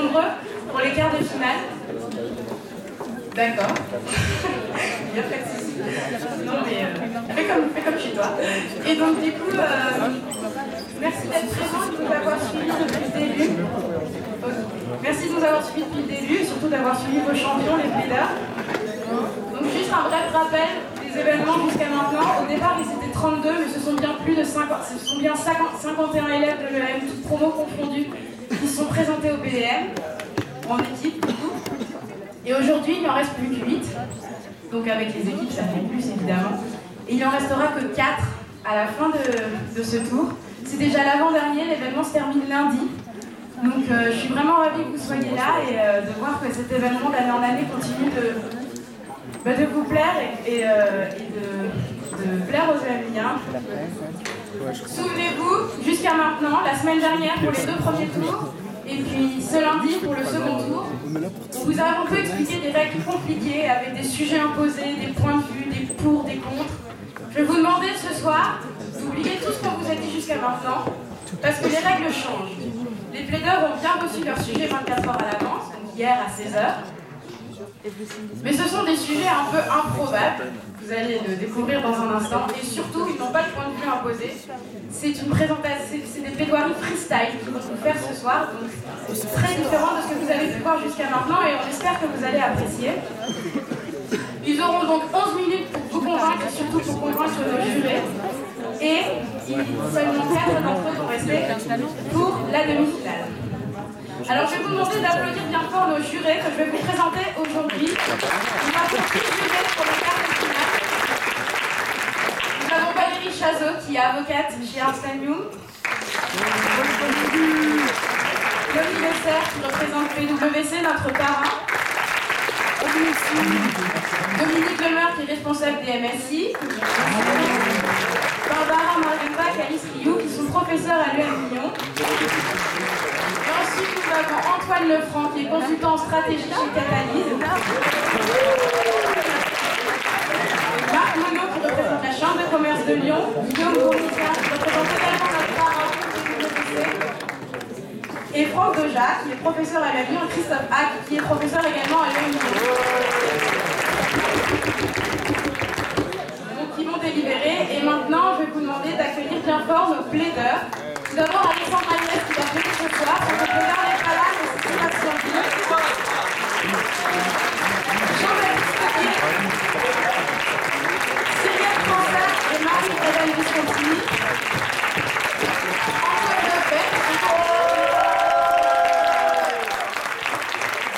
nombreux pour les quarts de finale. D'accord. Il n'y a pas de souci. Non mais fais comme chez toi. Et donc du coup, merci d'être présent et de nous avoir suivis depuis le début. Merci de nous avoir suivis depuis le début et surtout d'avoir suivi vos champions, les plaideurs. Donc juste un bref rappel des événements jusqu'à maintenant. Au départ, ils étaient 32, mais ce sont bien plus de 50, ce sont bien 51 élèves de l'EM, toutes promos confondues, qui sont présentés au BDM, en équipe du coup. Et aujourd'hui, il n'en reste plus que 8. Donc avec les équipes, ça fait plus évidemment. Et il n'en restera que 4 à la fin de ce tour. C'est déjà l'avant-dernier, l'événement se termine lundi. Donc je suis vraiment ravie que vous soyez là et de voir que cet événement d'année en année continue de vous plaire et de plaire aux Américains. Souvenez-vous, jusqu'à maintenant, la semaine dernière pour les 2 premiers tours, et puis ce lundi pour le second tour, on vous a un peu expliqué des règles compliquées avec des sujets imposés, des points de vue, des pour, des contre. Je vais vous demander ce soir d'oublier tout ce qu'on vous a dit jusqu'à maintenant, parce que les règles changent. Les plaideurs ont bien reçu leur sujet 24 heures à l'avance, donc hier à 16h. Mais ce sont des sujets un peu improbables, vous allez le découvrir dans un instant, et surtout, ils n'ont pas de point de vue imposé. C'est une présentation, c'est des plaidoiries freestyle qu'ils vont vous faire ce soir, donc c'est très différent de ce que vous avez pu voir jusqu'à maintenant, et on espère que vous allez apprécier. Ils auront donc 11 minutes pour vous convaincre, et surtout pour convaincre nos jurés, et seulement 4 d'entre eux vont rester pour la demi-finale. Alors je vais vous demander d'applaudir bien fort nos jurés que je vais vous présenter aujourd'hui. Nous avons 6 jurés pour le quart de finale. Nous avons Valérie Chazot qui est avocate chez Ernst & Young. Lomi Lesser qui représente PwC, notre parrain. Dominique Lemeur qui est responsable des MSI. Barbara Marienbach et Alice Rioux qui sont professeurs à l'UM Lyon. Et ensuite, nous avons Antoine Lefranc, qui est consultant en stratégie chez Catalyse. Marc Monod, qui représente la Chambre de commerce de Lyon. Guillaume Bournica, qui représente également notre parrain et Franck Deja, qui est professeur à la Lyon, et Christophe Hack, qui est professeur également à Lyon. Donc, ils vont délibérer. Et maintenant, je vais vous demander d'accueillir bien fort nos plaideurs. Tout d'abord, Alexandre Agnès qui va venir ce soir. Son plaideur n'est pas là, mais c'est pas surpris. Jean-Baptiste Coquet, Cyril François et Marie-Hélène Visconti. Antoine Lefebvre,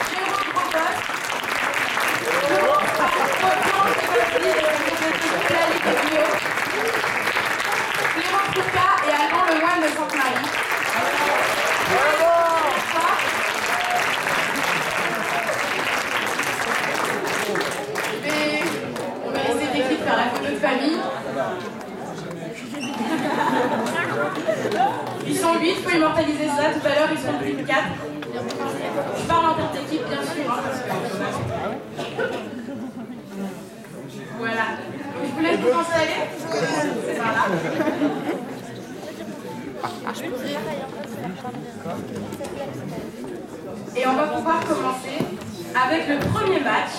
Jérôme Propos, Laurent Clément Foucault et Alban Lemoine de Sainte-Marie. On va laisser l'équipe faire la photo de famille. Ils sont 8, il faut immortaliser ça. Tout à l'heure, ils sont plus de 4. Je parle en termes d'équipe, bien sûr. Parce que... Voilà. Donc, je vous laisse vous installer. C'est par là. Et on va pouvoir commencer avec le premier match,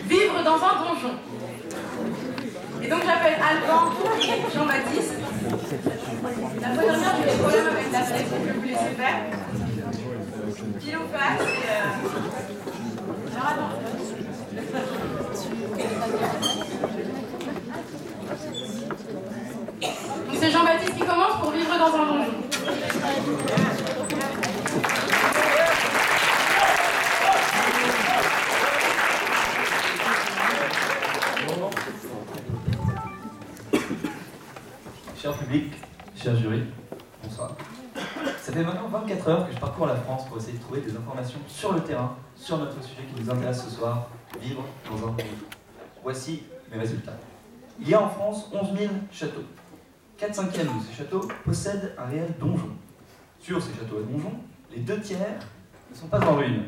vivre dans un donjon. Et donc j'appelle Alban et Jean-Baptiste. La fois dernière, j'ai eu des problèmes avec la fenêtre, donc je vais vous laisser faire. Pile ou face et... Alors attends. Donc c'est Jean-Baptiste qui commence pour vivre dans un donjon. Cher public, cher jury, bonsoir. Ça fait maintenant 24 heures que je parcours la France pour essayer de trouver des informations sur le terrain, sur notre sujet qui nous intéresse ce soir, vivre dans un donjon. Voici mes résultats. Il y a en France 11 000 châteaux. 4/5 de ces châteaux possèdent un réel donjon. Sur ces châteaux à donjon, les 2/3 ne sont pas en ruine.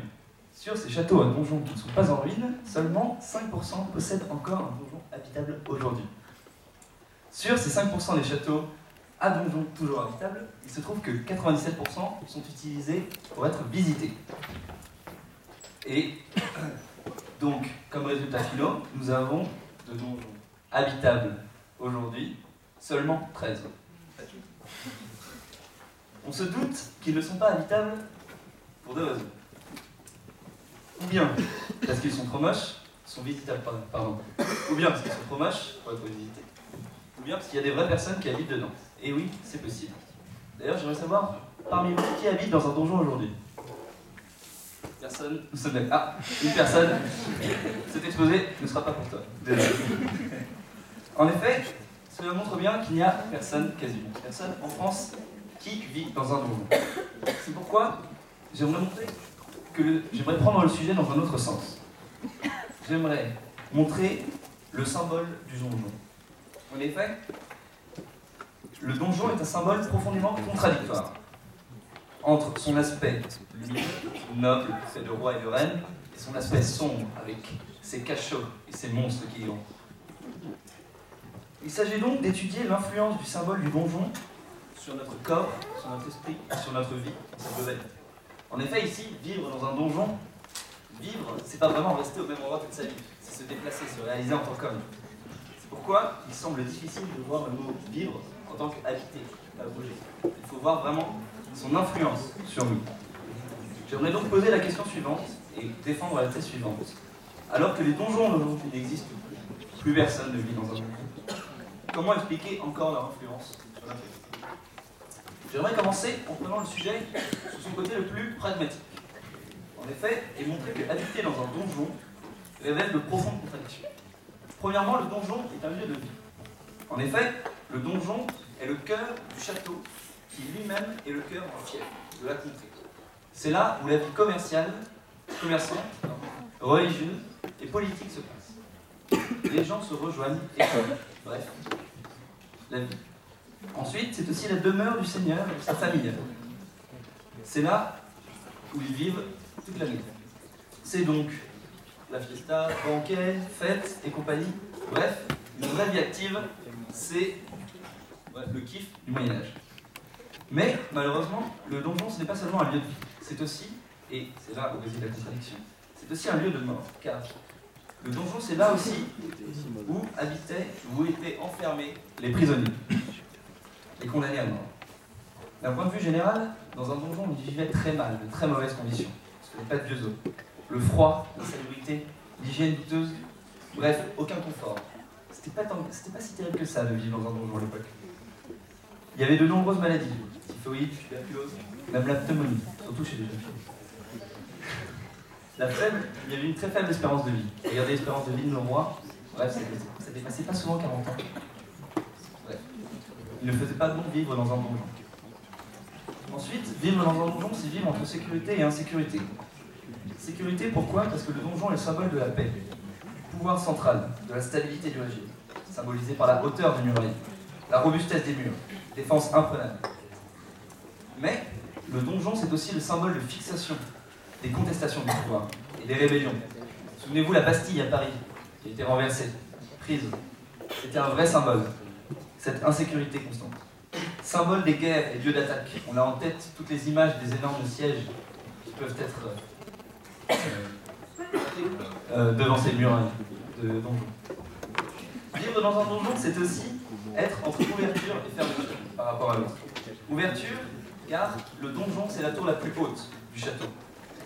Sur ces châteaux à donjon qui ne sont pas en ruine, seulement 5% possèdent encore un donjon habitable aujourd'hui. Sur ces 5% des châteaux à donjon toujours habitables, il se trouve que 97% sont utilisés pour être visités. Et donc, comme résultat finaux, nous avons de donjons habitables aujourd'hui, seulement 13. On se doute qu'ils ne sont pas habitables pour deux raisons. Ou bien parce qu'ils sont trop moches, sont visitables, pardon. Ou bien parce qu'ils sont trop moches pour être visités. Ou bien parce qu'il y a des vraies personnes qui habitent dedans. Et oui, c'est possible. D'ailleurs, j'aimerais savoir, parmi vous, qui habite dans un donjon aujourd'hui? Personne ne se met. Ah, une personne. Cet exposé ne sera pas pour toi. Désolé. En effet, cela montre bien qu'il n'y a personne, quasiment personne, en France qui vit dans un donjon. C'est pourquoi j'aimerais prendre le sujet dans un autre sens. J'aimerais montrer le symbole du donjon. En effet, le donjon est un symbole profondément contradictoire entre son aspect lumineux, noble, fait de roi et de reine, et son aspect sombre, avec ses cachots et ses monstres qui y ont. Il s'agit donc d'étudier l'influence du symbole du donjon sur notre corps, sur notre esprit, sur notre vie, sur sa globalité. En effet, ici, vivre dans un donjon, vivre, c'est pas vraiment rester au même endroit toute sa vie, c'est se déplacer, se réaliser en tant qu'homme. C'est pourquoi il semble difficile de voir le mot vivre en tant qu'habiter, pas bouger. Il faut voir vraiment son influence sur nous. J'aimerais donc poser la question suivante et défendre la thèse suivante. Alors que les donjons aujourd'hui n'existent plus personne ne vit dans un donjon. Comment expliquer encore leur influence sur notre vie? J'aimerais commencer en prenant le sujet sous son côté le plus pragmatique. En effet, et montrer que habiter dans un donjon révèle de profondes contradictions. Premièrement, le donjon est un lieu de vie. En effet, le donjon est le cœur du château qui lui-même est le cœur du fief, de la contrée. C'est là où la vie commerçante, religieuse et politique se passe. Les gens se rejoignent et bref, la vie. Ensuite, c'est aussi la demeure du Seigneur et de sa famille. C'est là où ils vivent toute l'année. C'est donc la fiesta, banquet, fête et compagnie. Bref, une vraie vie active, c'est le kiff du Moyen-Âge. Mais, malheureusement, le donjon, ce n'est pas seulement un lieu de vie. C'est aussi, et c'est là où réside la contradiction, c'est aussi un lieu de mort. Car le donjon, c'est là aussi où habitaient, où étaient enfermés les prisonniers, les condamnés à mort. D'un point de vue général, dans un donjon, on y vivait très mal, de très mauvaises conditions. Parce qu'il n'y avait pas de vieux os. Le froid, l'insalubrité, l'hygiène douteuse, bref, aucun confort. C'était pas si terrible que ça de vivre dans un donjon à l'époque. Il y avait de nombreuses maladies, typhoïde, tuberculose, même la pneumonie, surtout chez les jeunes filles. Il y avait une très faible espérance de vie. Regardez l'espérance de vie de nos rois, bref, ça dépassait pas souvent 40 ans. Bref, il ne faisait pas bon vivre dans un donjon. Ensuite, vivre dans un donjon, c'est vivre entre sécurité et insécurité. Sécurité, pourquoi? Parce que le donjon est le symbole de la paix, du pouvoir central, de la stabilité du régime, symbolisé par la hauteur des murailles, la robustesse des murs, défense imprenable. Mais le donjon, c'est aussi le symbole de fixation, des contestations du pouvoir et des rébellions. Souvenez-vous la Bastille à Paris, qui a été renversée, prise. C'était un vrai symbole, cette insécurité constante. Symbole des guerres et lieux d'attaque. On a en tête toutes les images des énormes sièges qui peuvent être devant ces murailles de donjon. Vivre dans un donjon, c'est aussi être entre ouverture et fermeture par rapport à l'autre. Ouverture, car le donjon, c'est la tour la plus haute du château.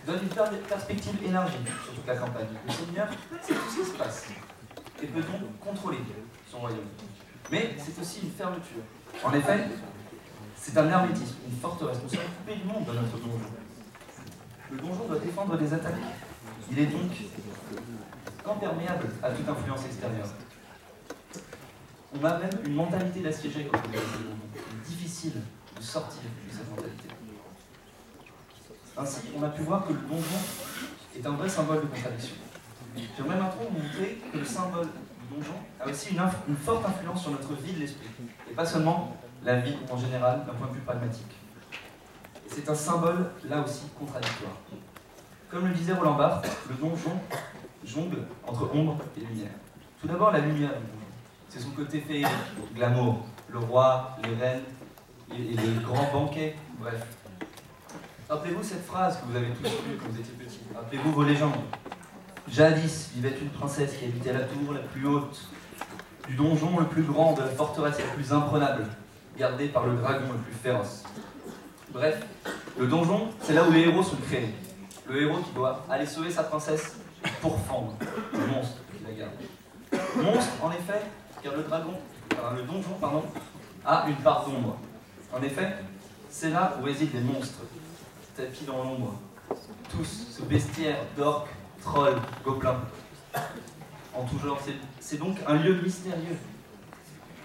Donne une perspective élargie sur toute la campagne. Le Seigneur sait tout ce qui se passe et peut donc contrôler son royaume. Mais c'est aussi une fermeture. En effet, c'est un hermétisme, une forteresse. Nous sommes coupés du monde dans notre donjon. Le donjon doit défendre des attaques. Il est donc imperméable à toute influence extérieure. On a même une mentalité d'assiégé quand on est dans le donjon. Il est difficile de sortir de cette mentalité. Ainsi, on a pu voir que le donjon est un vrai symbole de contradiction. J'aimerais maintenant montrer que le symbole du donjon a aussi une forte influence sur notre vie de l'esprit, et pas seulement la vie en général d'un point de vue pragmatique. Et c'est un symbole, là aussi, contradictoire. Comme le disait Roland Barthes, le donjon jongle entre ombre et lumière. Tout d'abord, la lumière du donjon. C'est son côté féerique, glamour, le roi, les reines, et les grands banquets, bref. Rappelez-vous cette phrase que vous avez tous lue quand vous étiez petits. Rappelez-vous vos légendes. Jadis vivait une princesse qui habitait la tour la plus haute, du donjon le plus grand, de la forteresse la plus imprenable, gardée par le dragon le plus féroce. Bref, le donjon, c'est là où les héros sont créés. Le héros qui doit aller sauver sa princesse pour fendre le monstre qui la garde. Monstre, en effet, car le donjon, a une part d'ombre. En effet, c'est là où résident les monstres, tapis dans l'ombre. Tous, ce bestiaire d'orques, trolls, gobelins, en tout genre. C'est donc un lieu mystérieux,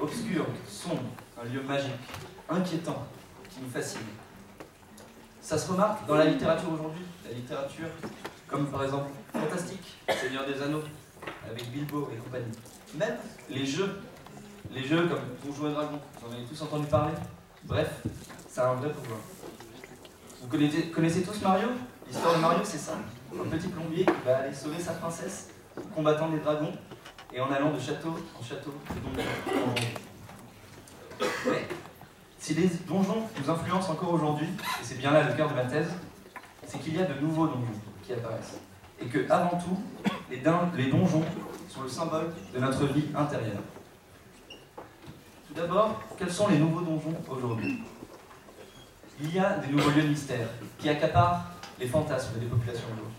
obscur, sombre, un lieu magique, inquiétant, qui nous fascine. Ça se remarque dans la littérature aujourd'hui, la littérature comme par exemple fantastique, Seigneur des Anneaux, avec Bilbo et compagnie. Même les jeux comme Donjons et Dragons, vous en avez tous entendu parler. Bref, ça a un vrai pouvoir. Vous connaissez tous Mario? L'histoire de Mario, c'est ça. Un petit plombier qui va aller sauver sa princesse, combattant des dragons, et en allant de château en château, de donjon en donjon. Ouais. Si les donjons nous influencent encore aujourd'hui, et c'est bien là le cœur de ma thèse, c'est qu'il y a de nouveaux donjons qui apparaissent. Et que, avant tout, les donjons sont le symbole de notre vie intérieure. Tout d'abord, quels sont les nouveaux donjons aujourd'hui? Il y a des nouveaux lieux de mystère qui accaparent les fantasmes des populations aujourd'hui.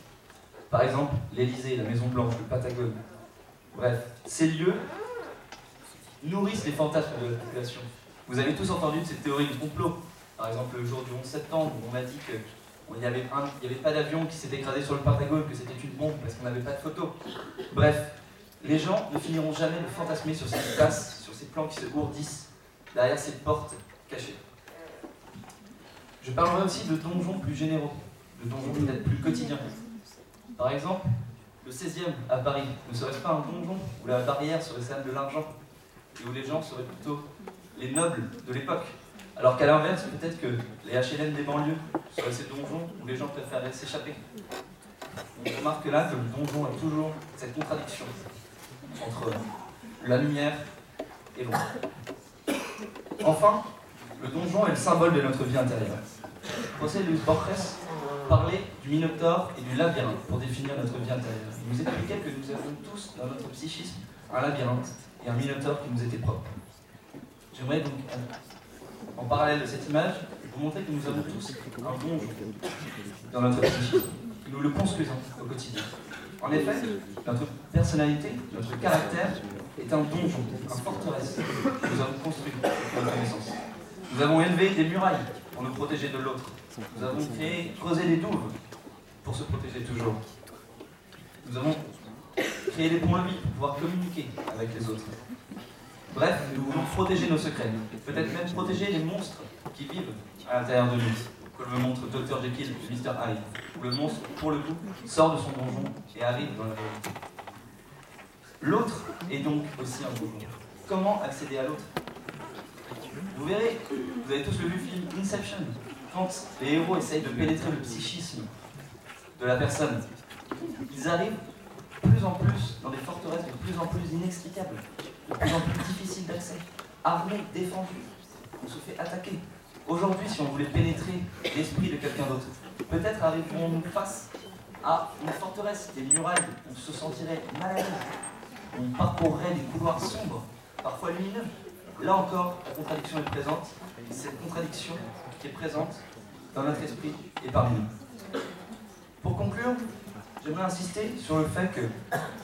Par exemple, l'Élysée, la Maison Blanche, le Patagone. Bref, ces lieux nourrissent les fantasmes de la population. Vous avez tous entendu de cette théorie du complot. Par exemple, le jour du 11 septembre, où on a dit qu'il n'y avait pas d'avion qui s'est écrasé sur le Pentagone, que c'était une bombe parce qu'on n'avait pas de photos. Bref, les gens ne finiront jamais de fantasmer sur ces places, sur ces plans qui se ourdissent derrière ces portes cachées. Je parlerai aussi de donjons plus généraux, de donjons peut-être plus quotidiens. Par exemple, le 16e à Paris ne serait-ce pas un donjon où la barrière serait celle de l'argent et où les gens seraient plutôt les nobles de l'époque, alors qu'à l'inverse, peut-être que les HLM des banlieues seraient ces donjons où les gens préféraient s'échapper. On remarque là que le donjon a toujours cette contradiction entre la lumière et l'ombre. Enfin, le donjon est le symbole de notre vie intérieure. José Luis Borges parlait du Minotaure et du labyrinthe pour définir notre vie intérieure. Il nous expliquait que nous avons tous dans notre psychisme un labyrinthe et un Minotaure qui nous était propre. J'aimerais donc, en parallèle de cette image, vous montrer que nous avons tous un donjon dans notre psychisme. Nous le construisons au quotidien. En effet, notre personnalité, notre caractère est un donjon, un forteresse que nous avons construit dans notre naissance. Nous avons élevé des murailles pour nous protéger de l'autre. Nous avons creusé des douves pour se protéger toujours. Nous avons créé des ponts-levis pour pouvoir communiquer avec les autres. Bref, nous voulons protéger nos secrets, peut-être même protéger les monstres qui vivent à l'intérieur de nous, comme le montre Dr. Jekyll et Mr. Hyde, où le monstre, pour le coup, sort de son donjon et arrive dans la réalité. L'autre est donc aussi un donjon. Comment accéder à l'autre? Vous verrez, vous avez tous vu le film Inception, quand les héros essayent de pénétrer le psychisme de la personne, ils arrivent de plus en plus dans des forteresses de plus en plus inextricables, de plus en plus difficiles d'accès, armés, défendus. On se fait attaquer. Aujourd'hui, si on voulait pénétrer l'esprit de quelqu'un d'autre, peut-être arriverons-nous face à une forteresse, des murailles, on se sentirait mal à l'aise, on parcourrait des couloirs sombres, parfois lumineux. Là encore, la contradiction est présente, et cette contradiction qui est présente dans notre esprit et parmi nous. Pour conclure, j'aimerais insister sur le fait que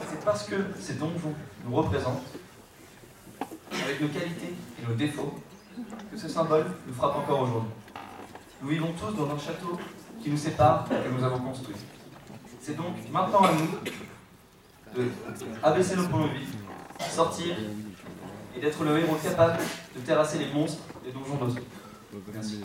c'est parce que ces donjons nous représentent, avec nos qualités et nos défauts, que ce symbole nous frappe encore aujourd'hui. Nous vivons tous dans un château qui nous sépare et que nous avons construit. C'est donc maintenant à nous de abaisser nos ponts-levis, sortir et d'être le héros capable de terrasser les monstres des donjons d'autres. Merci.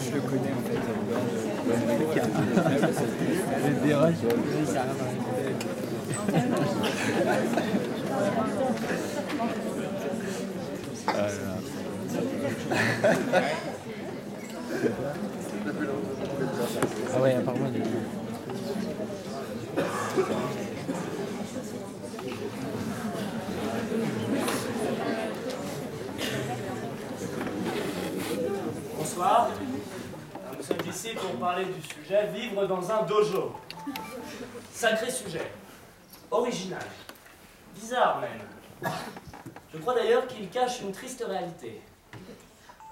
Je le connais en fait. Le dérage. Oui, ça a Ah ouais, apparemment, il est... Bonsoir. Nous sommes ici pour parler du sujet « Vivre dans un dojo ». Sacré sujet. Original. Bizarre même. Je crois d'ailleurs qu'il cache une triste réalité.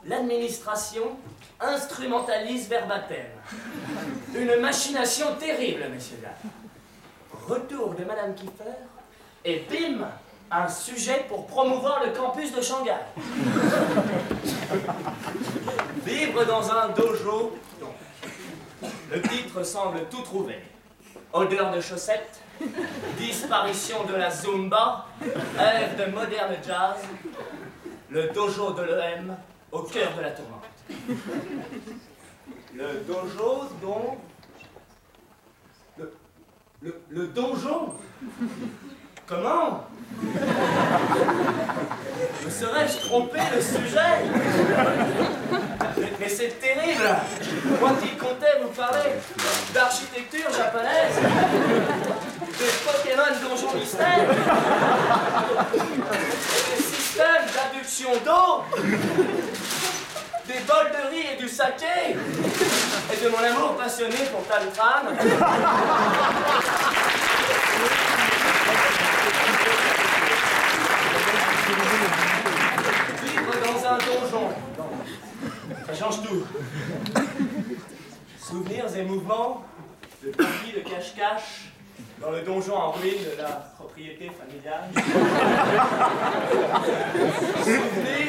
L'administration instrumentalise verbatim. Une machination terrible, messieurs dames. Retour de Madame Kiefer et bim, un sujet pour promouvoir le campus de Shanghai. Vivre dans un dojo, donc. Le titre semble tout trouver. Odeur de chaussettes, disparition de la Zumba, rêve de moderne jazz, le dojo de l'EM au cœur de la tourmente. Le dojo dont... Le donjon? Comment? Me serais-je trompé de sujet? Mais c'est terrible! Moi qui comptais vous parler d'architecture japonaise, des Pokémon donjon mystère, des systèmes d'adduction d'eau, des bols de riz et du saké, et de mon amour passionné pour Talitran. Vivre dans un donjon, ça change tout. Souvenirs et mouvements de parties de cache-cache dans le donjon en ruine de la propriété familiale. Souvenirs